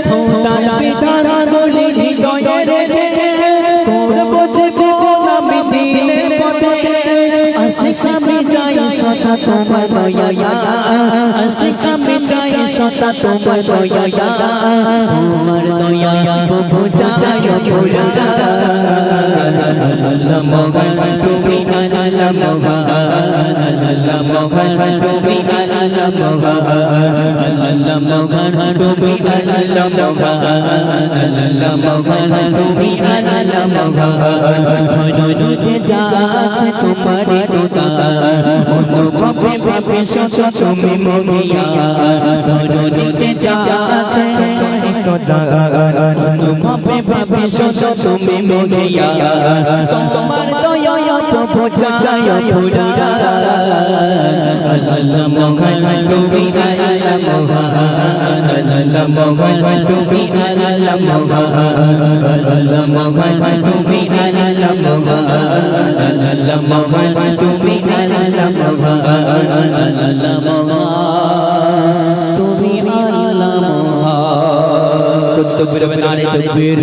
খোদার বিধান বলে হৃদয়ে রেখে করব জীবন আমি দিনের পথে আশিক আমি চাই সদা তোমার দয়া আশিক আমি চাই সদা তোমার দয়া তোমার দয়া প্রভু চাই পুরা আল্লাহ মগান তুমি আল্লাহ মগান আল্লাহ মগান তুমি আল্লাহ মগান আল্লাহ মগান তুমি আল্লাহ মগান আল্লাহ মগান তুমি আল্লাহ মগান ধরতে যাচ্ছে তোমার দোদার অনুভবে ভাবে সত তুমি মগিয়া ধরতে যাচ্ছে অনুভবে ভাবে সত তুমি মগিয়া তোমার দয়া প্রভু চাই পুরা আল্লাহ মগান তুমি আল্লাহ মগান আল্লাহ মগান তুমি আল্লাহ মগান আল্লাহ মগান তুমি আল্লাহ মগান আল্লাহ মগান তুমি আল্লাহ মগান আল্লাহ মগান তুমি আল্লাহ মগান कुछ तो फिर नारे तकबीर